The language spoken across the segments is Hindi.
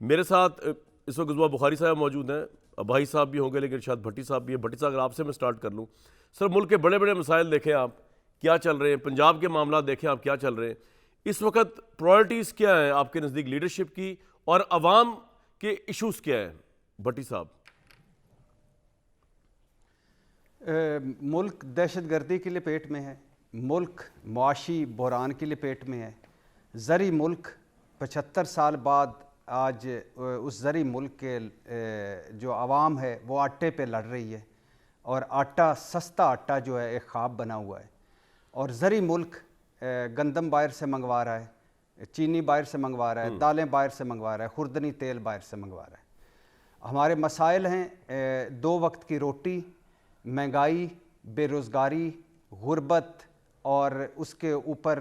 मेरे साथ इस वक्त उज़्मा बुखारी साहब मौजूद हैं, भाई साहब भी होंगे, लेकिन शायद भट्टी साहब भी हैं। भट्टी साहब, अगर आपसे मैं स्टार्ट कर लूँ, सर मुल्क के बड़े बड़े मसाइल देखें आप क्या चल रहे हैं, पंजाब के मामला देखें आप क्या चल रहे हैं, इस वक्त प्रायोरिटीज़ क्या हैं आपके नज़दीक लीडरशिप की, और अवाम के इशूज़ क्या हैं? भट्टी साहब। मुल्क दहशतगर्दी की लपेट में है, मुल्क मुआशी बहरान की लपेट में है। ज़री मुल्क 75 साल बाद आज उस ज़री मुल्क के जो आवाम है वो आटे पे लड़ रही है, और आटा, सस्ता आटा जो है एक ख्वाब बना हुआ है। और ज़री मुल्क गंदम बाहर से मंगवा रहा है, चीनी बाहर से मंगवा रहा है, दालें बाहर से मंगवा रहा है, खुर्दनी तेल बाहर से मंगवा रहा है। हमारे मसाइल हैं 2 वक्त की रोटी, महंगाई, बेरोज़गारी, गुर्बत, और उसके ऊपर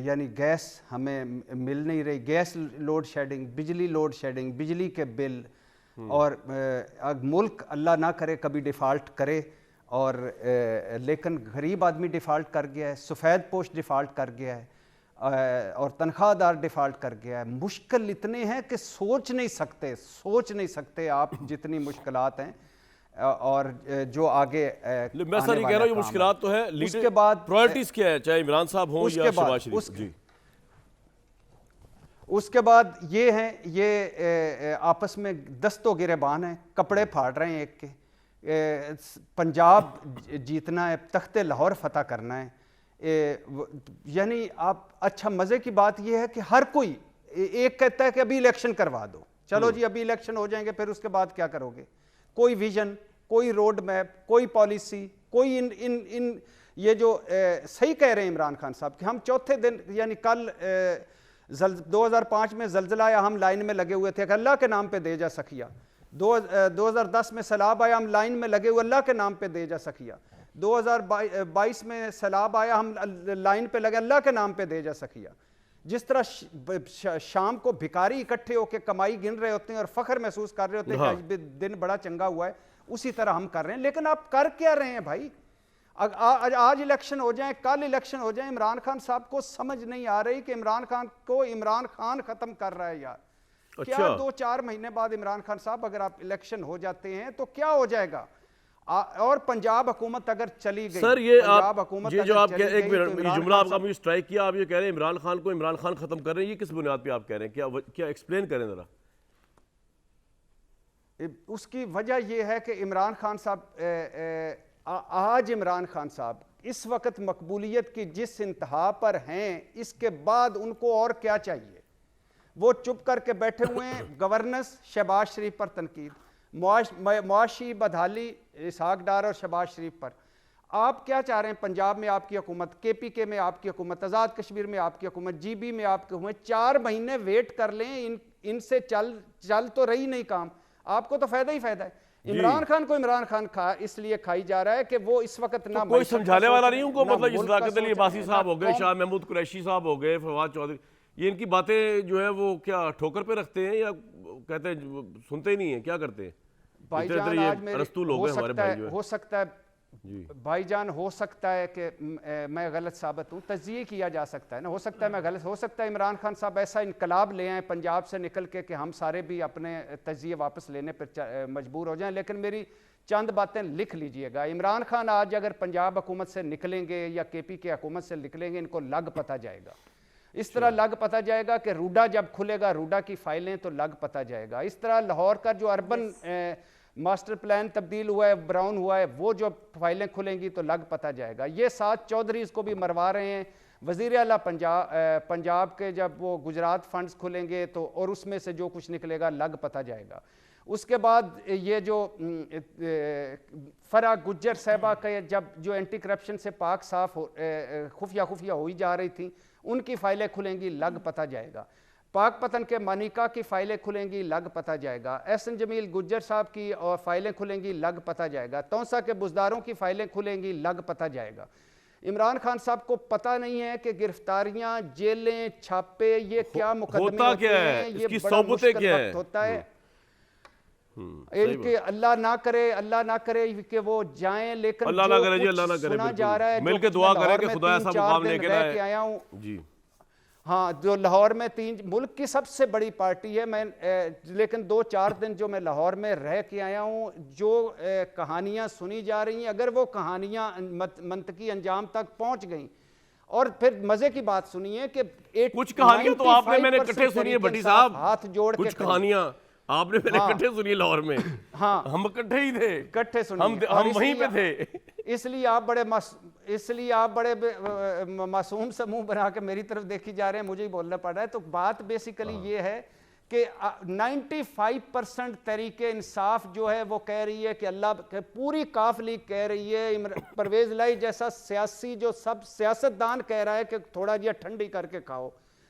यानी गैस हमें मिल नहीं रही, गैस लोड शेडिंग, बिजली लोड शेडिंग, बिजली के बिल, और मुल्क अल्लाह ना करे कभी डिफ़ाल्ट करे, और लेकिन गरीब आदमी डिफ़ाल्ट कर गया है, सफ़ेद पोश डिफ़ाल्ट कर गया है, और तनख्वाहदार डिफ़ाल्ट कर गया है। मुश्किल इतने हैं कि सोच नहीं सकते आप जितनी मुश्किलात हैं, और जो आगे मैं सर ये कह रहा हूँ ये मुश्किलात तो है, उसके बाद प्रायोरिटीज़ क्या है, चाहे इमरान साहब हों या शहबाज शरीफ जी। उसके बाद ये हैं, ये आपस में दस्तों गिरेबान हैं, कपड़े फाड़ रहे हैं एक के। पंजाब जीतना है, तख्ते लाहौर फतह करना है। यानी आप, अच्छा मज़े की बात यह है कि हर कोई एक कहता है कि अभी इलेक्शन करवा दो, चलो जी अभी इलेक्शन हो जाएंगे, फिर उसके बाद क्या करोगे? कोई विजन, कोई रोड मैप, कोई पॉलिसी, कोई इन ये जो सही कह रहे हैं इमरान खान साहब कि हम चौथे दिन, यानी कल 2005 में ज़ल्ज़ला आया, हम लाइन में लगे हुए थे कि अल्लाह के नाम पे दे जा सखिया। 2010 में सैलाब आया, हम लाइन में लगे हुए, अल्लाह के नाम पे दे जा सखिया। 2022 में सैलाब आया, हम लाइन पे लगे, अल्लाह के नाम पे दे जा सखिया। जिस तरह शाम को भिखारी इकट्ठे होकर कमाई गिन रहे होते हैं और फख्र महसूस कर रहे होते हैं कि आज दिन बड़ा चंगा हुआ है, उसी तरह हम कर रहे हैं। लेकिन आप कर क्या रहे हैं भाई? आज इलेक्शन हो जाए, कल इलेक्शन हो जाए, इमरान खान साहब को समझ नहीं आ रही कि इमरान खान खत्म कर रहा है यार। अच्छा। क्या 2-4 महीने बाद इमरान खान साहब अगर आप इलेक्शन हो जाते हैं तो क्या हो जाएगा? और पंजाब हुकूमत अगर चली गई, सर ये पंजाब हुकूमत ये जो आप कह, एक मिनट, तो ये जुमला आपका मुझे स्ट्राइक किया, आप ये कह रहे हैं इमरान खान को इमरान खान खत्म कर रहे हैं, ये किस बुनियाद पे आप कह रहे हैं? क्या एक्सप्लेन करें जरा। उसकी वजह यह है कि इमरान खान साहब, आज इमरान खान साहब इस वक्त मकबूलियत की जिस इंतहा पर हैं, इसके बाद उनको और क्या चाहिए? वो चुप करके बैठे हुए हैं। गवर्नेंस, शहबाज शरीफ पर तनकीद, मुआशी बदहाली इसहाक डार और शहबाज शरीफ पर। आप क्या चाह रहे हैं? पंजाब में आपकी हुकूमत, KPK में आपकी हुकूमत, आज़ाद कश्मीर में आपकी हुकूमत, GB में आपकी हुकूमत। 4 महीने वेट कर लें, इनसे चल तो रही नहीं काम, आपको तो फायदा ही फायदा है। इमरान खान को इमरान खान इसलिए खाई जा रहा है कि वो इस वक्त ना कोई समझाने वाला नहीं उनको, मतलब जिस सदाकत अली अब्बासी साहब हो गए, शाह महमूद कुरैशी साहब हो गए, फवाद चौधरी, ये इनकी बातें जो है वो क्या ठोकर पे रखते हैं या कहते हैं सुनते ही नहीं है, क्या करते हैं? भाईजान आज मेरे हो सकता है भाईजान, हो सकता है कि मैं गलत साबित हूँ, तज्जिए किया जा सकता है ना, हो सकता है मैं गलत, हो सकता है इमरान खान साहब ऐसा इनकलाब ले आए पंजाब से निकल के कि हम सारे भी अपने तज्जिए वापस लेने पर मजबूर हो जाएं। लेकिन मेरी चंद बातें लिख लीजिएगा। इमरान खान आज अगर पंजाब हुकूमत से निकलेंगे या KPK हुकूमत से निकलेंगे, इनको लग पता जाएगा। इस तरह लग पता जाएगा कि रूडा जब खुलेगा, रूडा की फाइलें, तो लग पता जाएगा। इस तरह लाहौर का जो अर्बन मास्टर प्लान तब्दील हुआ है, ब्राउन हुआ है, वो जो फाइलें खुलेंगी तो लग पता जाएगा। ये 7 चौधरी इसको भी मरवा रहे हैं। वज़ीर आला पंजाब के जब वो गुजरात फंड्स खुलेंगे तो, और उसमें से जो कुछ निकलेगा लग पता जाएगा। उसके बाद ये जो फरा गुज्जर साहबा के जब जो एंटी करप्शन से पाक साफ खुफिया हो ही जा रही थी, उनकी फाइलें खुलेंगी, लग पता जाएगा। पाक पतन के मानिका की फाइलें खुलेंगी, लग पता जाएगा। एहसन जमील गुज्जर साहब की और फाइलें खुलेंगी, लग पता जाएगा। तौसा के बुजदारों की फाइलें खुलेंगी, लग पता जाएगा। इमरान खान साहब को पता नहीं है कि गिरफ्तारियां, जेलें, छापे, ये क्या मुकदमे होते हैं, ये बड़ा मुश्किल वक्त होता है। इनके अल्लाह ना करे कि वो जाएं, लेकिन अल्लाह ना करे जी, अल्लाह ना करे, सुना जा रहा है, मिलके दुआ करें कि खुदा ऐसा मुकाम लेके आए। आया हूं जी। हाँ, जो लाहौर में मुल्क की सबसे बड़ी पार्टी है। मैं लेकिन 2-4 दिन जो मैं लाहौर में रह के आया हूँ, जो कहानियाँ सुनी जा रही हैं, अगर वो कहानियाँ मंतकी अंजाम तक पहुँच गई, और फिर मजे की बात सुनिए कि कुछ कहानियां तो आपने मैंने इकट्ठे सुनी है भट्टी साहब, हाथ जोड़ के कुछ कहानियां आपने मैंने इकट्ठे सुनी है लाहौर में। हाँ, हम इकट्ठे ही थे, इकट्ठे सुनिए, हम वहीं पे थे। इसलिए आप बड़े मासूम सा मुंह बना के मेरी तरफ देखी जा रहे हैं, मुझे ही बोलना पड़ रहा है। तो बात बेसिकली ये है कि 95% तहरीके इंसाफ जो है वो कह रही है कि अल्लाह, पूरी काफ लीग कह रही है, परवेज लाई जैसा सियासी जो सब सियासतदान कह रहा है कि थोड़ा जी ठंडी करके खाओ,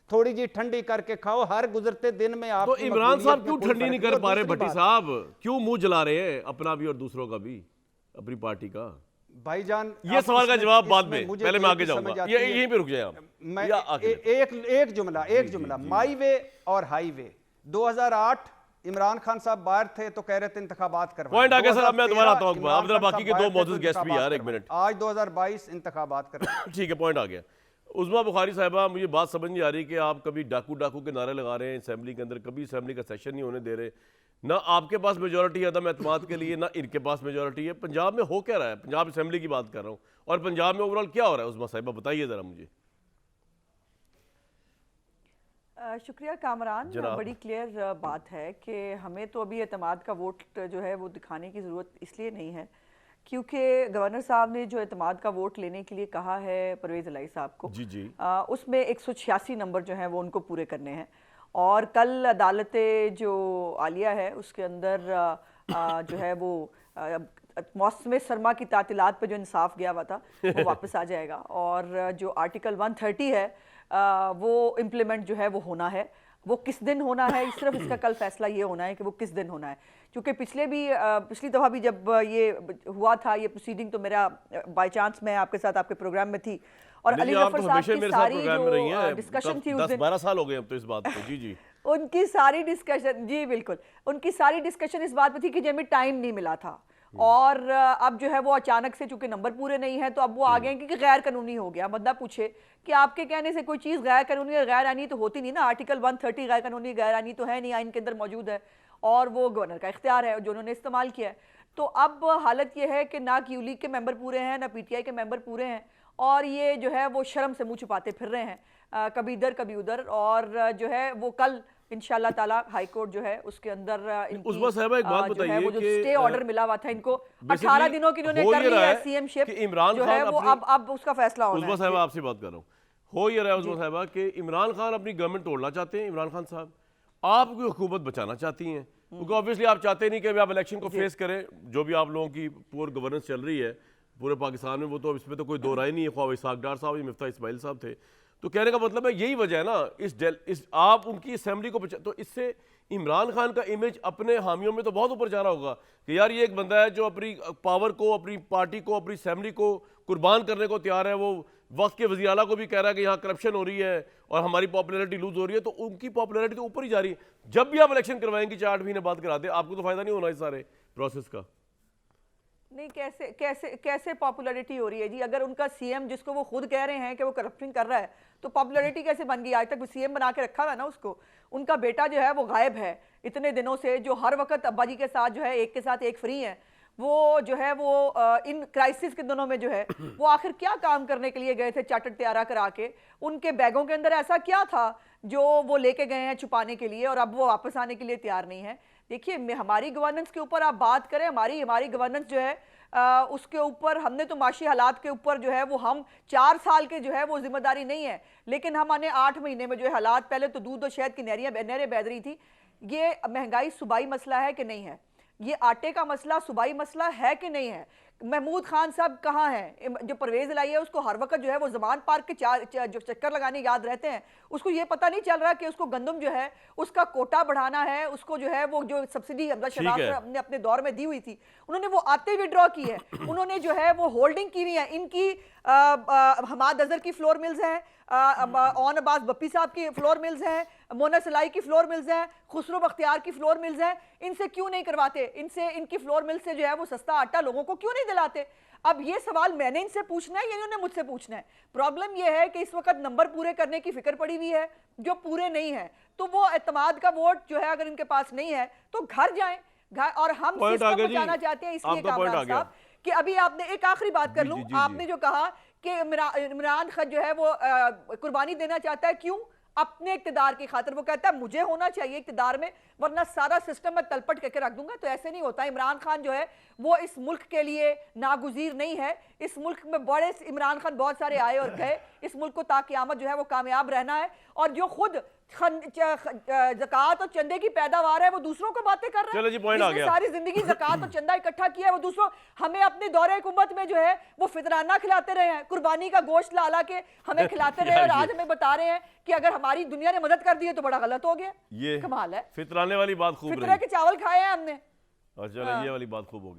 थोड़ी जी ठंडी करके खाओ, हर गुजरते दिन में आप। तो इमरान साहब क्यों ठंडी नहीं कर पा रहे भट्टी साहब, क्यों मुंह जला रहे हैं अपना भी और दूसरों का भी, अपनी पार्टी का? भाईजान, ये सवाल का जवाब बाद में, पहले मैं आगे जाऊंगा, यहीं पे रुक जाए आप। मैं एक जुमला माई वे और हाईवे। 2008 इमरान खान साहब बाहर थे तो कह रहे थे इंतखाबात करवाएं। पॉइंट आगे सर, अब मैं दोबारा आता हूं, अब जरा बाकी के दो मौजूद गेस्ट भी यार, एक मिनट। आज 2022 इंतखाबात करवाएं। ठीक है, पॉइंट आ गया। उज़मा बुखारी साहिबा, मुझे बात समझ नहीं आ रही कि आप कभी डाकू डाकू के नारे लगा रहे हैं असेंबली के अंदर, कभी असेंबली का सेशन नहीं होने दे रहे, ना आपके पास मेजोरिटी है अदम एतमाद के लिए, ना इनके पास मेजोरिटी है। पंजाब में हो क्या रहा है? पंजाब असेंबली की बात कर रहा हूँ, और पंजाब में ओवरऑल क्या हो रहा है? उज़मा साहिबा बताइए ज़रा मुझे। शुक्रिया कामरान, बड़ी क्लियर बात है कि हमें तो अभी एतमाद का वोट जो है वो दिखाने की ज़रूरत इसलिए नहीं है क्योंकि गवर्नर साहब ने जो एतमाद का वोट लेने के लिए कहा है परवेज़ इलाही साहब को, जी उसमें 186 नंबर जो हैं वो उनको पूरे करने हैं। और कल अदालत जो आलिया है उसके अंदर जो है वो मौसम सरमा की तातीलात पे जो इंसाफ गया हुआ था वो वापस आ जाएगा, और जो आर्टिकल 130 है वो इम्प्लीमेंट जो है वो होना है। वो किस दिन होना है, सिर्फ इसका कल फैसला ये होना है कि वो किस दिन होना है, क्योंकि पिछली दफ़ा भी जब ये हुआ था ये प्रोसीडिंग, तो मेरा बाय चांस मैं आपके साथ आपके प्रोग्राम में थी, और अली जफर साहब की सारी जो डिस्कशन थी उस दिन, 12 साल हो गए अब तो इस बात पे। जी उनकी सारी डिस्कशन, जी बिल्कुल, उनकी सारी डिस्कशन इस बात पे थी कि जब टाइम नहीं मिला था, और अब जो है वो अचानक से चूंकि नंबर पूरे नहीं है तो अब वो आ गए कि गैर कानूनी हो गया। बंदा पूछे कि आपके कहने से कोई चीज़ गैर कानूनी और गैर आनी तो होती नहीं ना, आर्टिकल 130 गैर कानूनी गैर आनी तो है नहीं, आइन के अंदर मौजूद है, और वो गवर्नर का इख्तियार है जो उन्होंने इस्तेमाल किया है। तो अब हालत ये है कि ना क्यू लीग के मेंबर पूरे हैं, ना पीटीआई के मेंबर पूरे हैं, और ये जो है वो शर्म से मुंह छुपाते फिर रहे हैं, कभी इधर कभी उधर। और जो है वो कल इंशाल्लाह ताला हाई कोर्ट जो है उसके अंदर उज़मा साहिबा एक बात बताइए, वो जो स्टे ऑर्डर मिला हुआ था इनको 18 दिनों की उन्होंने कर ली है सीएम शिप जो है वो अब उसका फैसला होना है। उज़मा साहिबा आपसे बात कर रहा हूँ, हो ये रहा है उज़मा साहिबा कि इमरान खान अपनी गवर्नमेंट तोड़ना चाहते हैं। इमरान खान साहब आपकी हुकूमत बचाना चाहती हैं, क्योंकि ऑब्वियसली आप चाहते नहीं कि आप इलेक्शन को फेस करें। जो भी आप लोगों की पुअर गवर्नेंस चल रही है पूरे पाकिस्तान में, वो तो इसमें तो कोई दो राय नहीं है, ख्वाब इसाक डार साहब, मिफ्ता इस्माइल साहब थे। तो कहने का मतलब है यही वजह है ना, इस आप उनकी असेंबली को तो इससे इमरान खान का इमेज अपने हामियों में तो बहुत ऊपर जा रहा होगा कि यार ये एक बंदा है जो अपनी पावर को, अपनी पार्टी को, अपनी असेंबली को कुर्बान करने को तैयार है। वो वक्त के वज़ीर आला को भी कह रहा है कि यहाँ करप्शन हो रही है और हमारी पॉपुलैरिटी लूज हो रही है, तो उनकी पॉपुलैरिटी तो ऊपर ही जा रही है। जब भी आप इलेक्शन करवाएंगे 4 महीने बाद करा दे, आपको तो फायदा नहीं होना इस सारे प्रोसेस का। नहीं, कैसे पॉपुलैरिटी हो रही है जी? अगर उनका सीएम जिसको वो खुद कह रहे हैं कि वो करप्शन कर रहा है, तो पॉपुलैरिटी कैसे बन गई? आज तक सीएम बना के रखा हुआ है ना उसको। उनका बेटा जो है वो गायब है इतने दिनों से, जो हर वक्त अब्बा जी के साथ जो है एक के साथ एक फ्री है। वो जो है वो इन क्राइसिस के दिनों में जो है वो आखिर क्या काम करने के लिए गए थे चार्टर्ड तैयारा करा के? उनके बैगों के अंदर ऐसा क्या था जो वो लेके गए हैं छुपाने के लिए, और अब वो वापस आने के लिए तैयार नहीं है? देखिए, हमारी गवर्नेंस के ऊपर आप बात करें, हमारी गवर्नेंस जो है उसके ऊपर हमने तो माशी हालात के ऊपर जो है वो हम 4 साल के जो है वो जिम्मेदारी नहीं है, लेकिन हमने 8 महीने में जो है हालात, पहले तो दूध और शहद की नहरें बह रही थी। ये महंगाई सूबाई मसला है कि नहीं है? ये आटे का मसला सूबाई मसला है कि नहीं है? महमूद खान साहब कहाँ हैं? जो परवेज लाई है उसको हर वक्त जो है वो जमान पार्क के जो चक्कर लगाने याद रहते हैं, उसको ये पता नहीं चल रहा कि उसको गंदम जो है उसका कोटा बढ़ाना है, उसको जो है वो जो सब्सिडी हमजा शहबाज ने अपने दौर में दी हुई थी उन्होंने वो आते विड्रॉ की है, उन्होंने जो है वो होल्डिंग की हुई है। इनकी हमाद अजहर की फ्लोर मिल्स हैं, ओन अब्बास बप्पी साहब की फ्लोर मिल्स हैं, मोना सलाई की फ्लोर मिल्स हैं, खुसरो बख्तियार की फ्लोर मिल्स हैं। इनसे क्यों नहीं करवाते? इनकी फ्लोर मिल्स से जो है वो सस्ता आटा लोगों को क्यों नहीं दिलाते। अब ये सवाल मैंने इनसे पूछना है या इन्होंने मुझसे पूछना है? प्रॉब्लम ये है कि इस वक्त नंबर पूरे करने की फिक्र पड़ी हुई है, जो पूरे नहीं है, तो वो एतमाद का वोट जो है अगर इनके पास नहीं है तो घर जाएं। और हम पॉइंट आ सिस्टम गया को जी। जाना चाहते हैं। इसलिए आपका पॉइंट आ कामरान गया। साहब कि अभी आपने एक आखिरी बात कर जी, लूं, जी, जी, आपने जो कहा कि इमरान खान जो है वो कुर्बानी देना चाहता है, क्यों? अपने इक्तिदार की खातिर। वो कहता है मुझे होना चाहिए इक्तिदार में, वरना सारा सिस्टम मैं तलपट करके रख दूंगा। तो ऐसे नहीं होता। इमरान खान जो है वो इस मुल्क के लिए नागुजीर नहीं है। इस मुल्क में बड़े इमरान खान बहुत सारे आए और गए। इस मुल्क को ताक़यामत जो है वो कामयाब रहना है। और जो खुद ज़कात और चंदे की पैदावार है वो दूसरों को बातें कर रहा है। चलो जी, पॉइंट आ जिसने गया। सारी जिंदगी ज़कात और चंदा इकट्ठा किया है वो दूसरों, हमें अपने दौरे हुकूमत में जो है वो फितराना खिलाते रहे हैं, कुर्बानी का गोश्त ला के हमें खिलाते रहे, और आज हमें बता रहे हैं कि अगर हमारी दुनिया ने मदद कर दी है तो बड़ा गलत हो गया। ये कमाल है। फितराने वाली बात खूब फितरे रही। के चावल खाए हैं हमने। अच्छा, ये वाली बात खूब होगी।